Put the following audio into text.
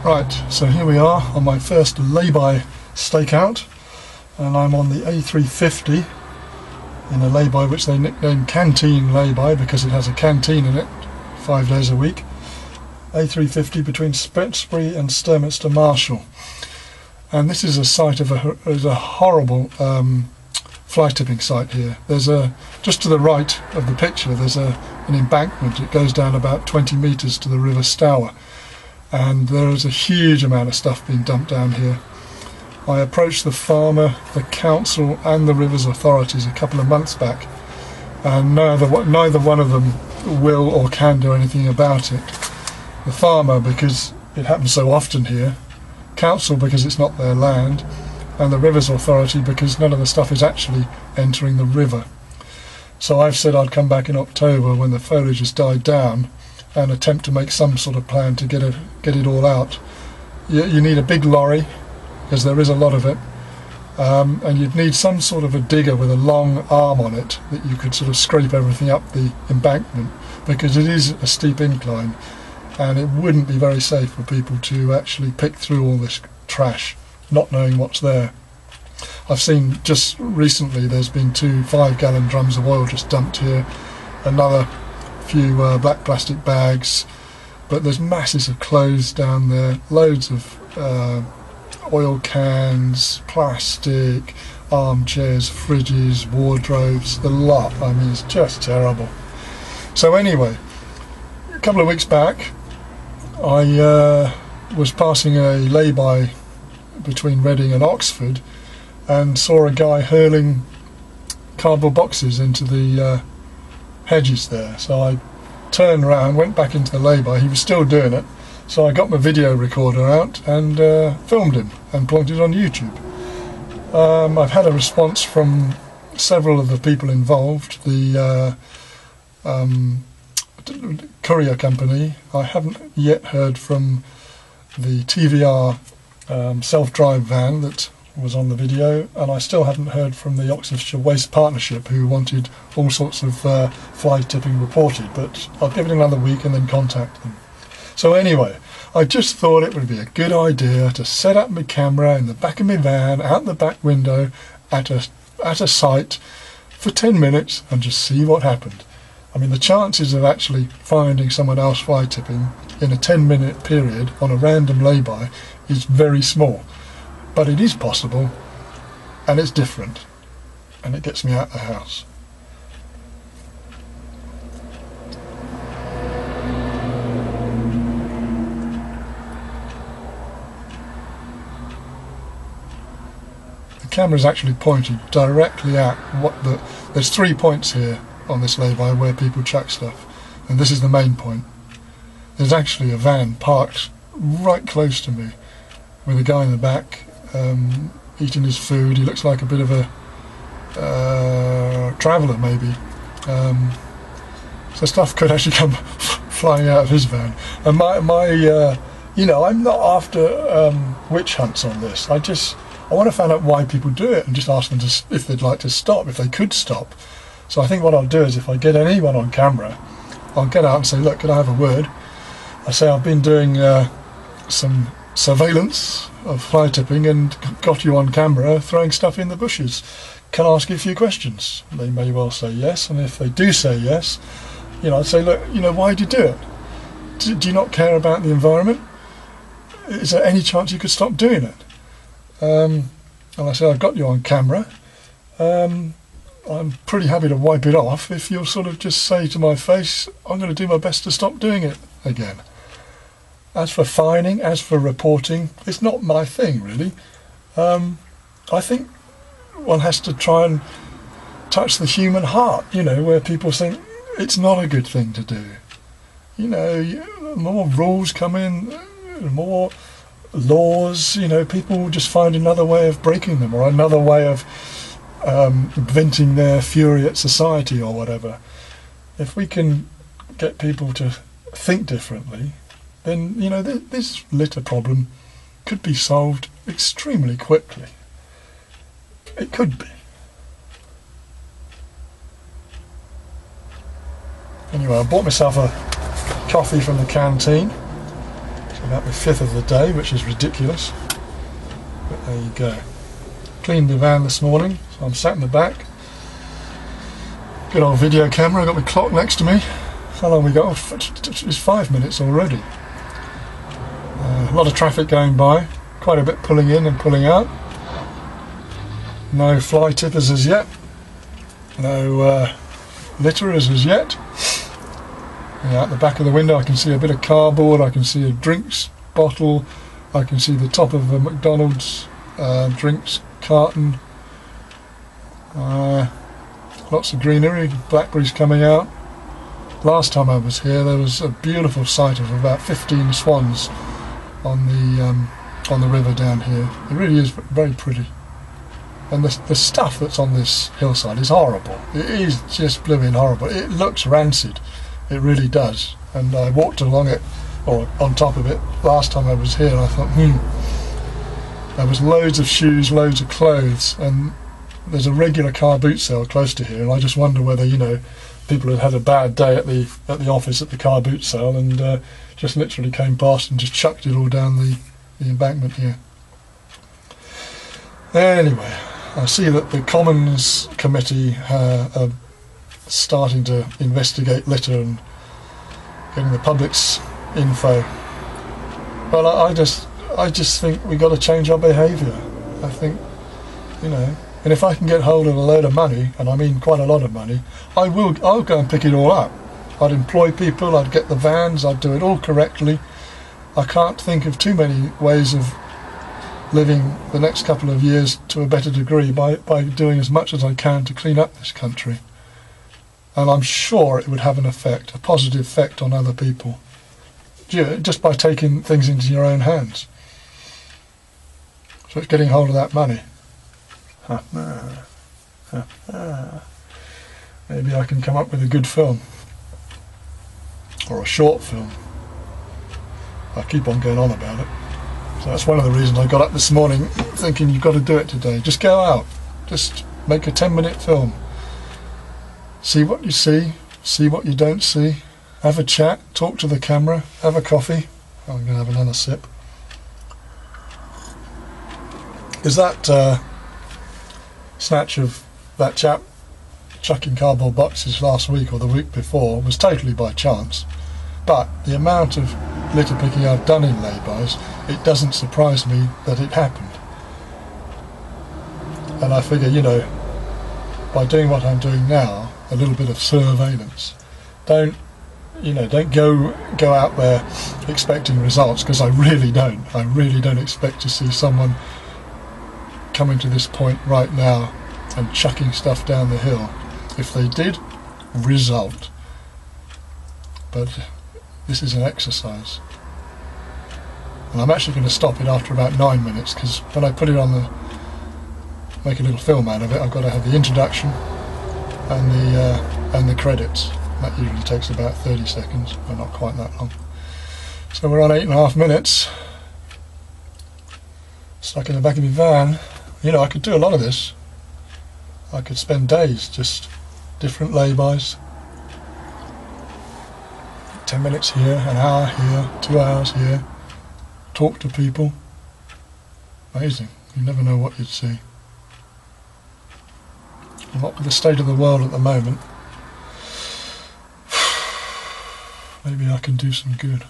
Right, so here we are on my first lay-by stakeout, and I'm on the A350 in a lay-by which they nicknamed Canteen Lay-by because it has a canteen in it 5 days a week. A350 between Spetsbury and Sturminster Marshall, and this is a site of a horrible fly tipping site here. There's just to the right of the picture there's an embankment. It goes down about 20 metres to the River Stour, and there is a huge amount of stuff being dumped down here. I approached the farmer, the council and the rivers authorities a couple of months back, and neither one of them will or can do anything about it. The farmer because it happens so often here, council because it's not their land, and the rivers authority because none of the stuff is actually entering the river. So I've said I'd come back in October when the foliage has died down and attempt to make some sort of plan to get it all out. You need a big lorry, because there is a lot of it, and you'd need some sort of a digger with a long arm on it that you could sort of scrape everything up the embankment, because it is a steep incline and it wouldn't be very safe for people to actually pick through all this trash not knowing what's there. I've seen just recently there's been 2 5-gallon drums of oil just dumped here, another few black plastic bags, but there's masses of clothes down there, loads of oil cans, plastic, armchairs, fridges, wardrobes, the lot. I mean, it's just terrible. So anyway, a couple of weeks back I was passing a lay-by between Reading and Oxford and saw a guy hurling cardboard boxes into the hedges there. So I turned around, went back into the lay-by. He was still doing it, so I got my video recorder out and filmed him and plonked it on YouTube. I've had a response from several of the people involved. The courier company. I haven't yet heard from the TVR self-drive van that was on the video, and I still haven't heard from the Oxfordshire Waste Partnership, who wanted all sorts of fly tipping reported, but I'll give it another week and then contact them. So anyway, I just thought it would be a good idea to set up my camera in the back of my van, out the back window, at a site for 10 minutes and just see what happened. I mean, the chances of actually finding someone else fly tipping in a 10-minute period on a random lay-by is very small. But it is possible, and it's different, and it gets me out of the house. The camera is actually pointed directly at there's 3 points here on this lay-by where people chuck stuff, and this is the main point. There's actually a van parked right close to me with a guy in the back eating his food. He looks like a bit of a traveller maybe, so stuff could actually come flying out of his van. And you know, I'm not after witch hunts on this. I want to find out why people do it and just ask them if they'd like to stop, if they could stop. So I think what I'll do is, if I get anyone on camera, I'll get out and say, look, can I have a word? I say I've been doing some surveillance of fly tipping and got you on camera throwing stuff in the bushes. Can I ask you a few questions? They may well say yes, and if they do say yes, you know, I'd say, look, you know, why do you do it? Do you not care about the environment? Is there any chance you could stop doing it? And I say, I've got you on camera. I'm pretty happy to wipe it off if you'll sort of just say to my face, I'm going to do my best to stop doing it again. As for fining, as for reporting, it's not my thing really. I think one has to try and touch the human heart, you know, where people think it's not a good thing to do. You know, more rules come in, more laws, you know, people will just find another way of breaking them, or another way of venting their fury at society or whatever. If we can get people to think differently, then, you know, this litter problem could be solved extremely quickly. It could be. Anyway, I bought myself a coffee from the canteen. About the 5th of the day, which is ridiculous. But there you go. Cleaned the van this morning, so I'm sat in the back. Good old video camera, I've got my clock next to me. How long we got? Oh, it's 5 minutes already. A lot of traffic going by, quite a bit pulling in and pulling out. No fly tippers as yet. No litterers as yet. Out the back of the window I can see a bit of cardboard, I can see a drinks bottle, I can see the top of a McDonald's drinks carton. Lots of greenery, blackberries coming out. Last time I was here there was a beautiful sight of about 15 swans on the river down here. It really is very pretty. And the stuff that's on this hillside is horrible. It is just blooming horrible. It looks rancid. It really does. And I walked along it, or on top of it, last time I was here, and I thought, there was loads of shoes, loads of clothes, and there's a regular car boot sale close to here, and I just wonder whether, you know, people had had a bad day at the office at the car boot sale and just literally came past and just chucked it all down the embankment here. Anyway, I see that the Commons Committee are starting to investigate litter and getting the public's info. Well, I just think we've got to change our behaviour. I think, you know, and if I can get hold of a load of money, and I mean quite a lot of money, I'll go and pick it all up. I'd employ people, I'd get the vans, I'd do it all correctly. I can't think of too many ways of living the next couple of years to a better degree by doing as much as I can to clean up this country. And I'm sure it would have an effect, a positive effect on other people, just by taking things into your own hands. So it's getting hold of that money. Maybe I can come up with a good film, or a short film. I keep on going on about it. So that's one of the reasons I got up this morning thinking you've got to do it today. Just go out, just make a 10-minute film. See what you see what you don't see, have a chat, talk to the camera, have a coffee. I'm going to have another sip. Is that snatch of that chap chucking cardboard boxes last week or the week before was totally by chance, but the amount of litter picking I've done in laybys, it doesn't surprise me that it happened. And I figure, you know, by doing what I'm doing now, a little bit of surveillance, don't go out there expecting results, because I really don't expect to see someone coming to this point right now and chucking stuff down the hill. If they did, result. But this is an exercise. And I'm actually going to stop it after about 9 minutes, because when I put it on make a little film out of it, I've got to have the introduction and the credits. That usually takes about 30 seconds, but not quite that long. So we're on 8.5 minutes. Stuck in the back of my van. You know, I could do a lot of this. I could spend days just different laybys. 10 minutes here, an hour here, 2 hours here. Talk to people. Amazing. You never know what you'd see. Not with the state of the world at the moment. Maybe I can do some good.